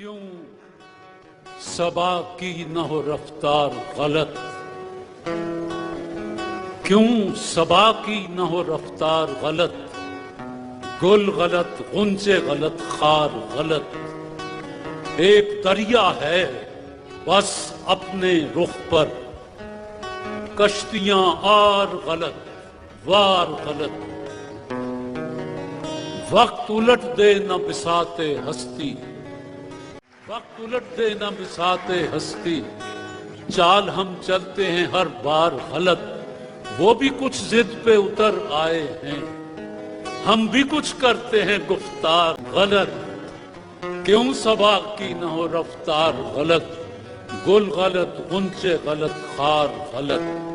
کیوں صبا کی نہ ہو رفتار غلط، کیوں صبا کی نہ ہو رفتار غلط، گل غلط، غنچے غلط، خار غلط، ایک دریا ہے بس اپنے رخ پر، کشتیاں آر غلط، وار غلط، وقت الٹ دے نہ بساط ہستی، وقت الٹ دے نہ بساط ہستی، چال ہم چلتے ہیں ہر بار غلط، وہ بھی کچھ ضد پہ اتر آئے ہیں، ہم بھی کچھ کرتے ہیں گفتار غلط، کیوں صبا کی نہ ہو رفتار غلط، گل غلط، غنچے غلط، خار غلط۔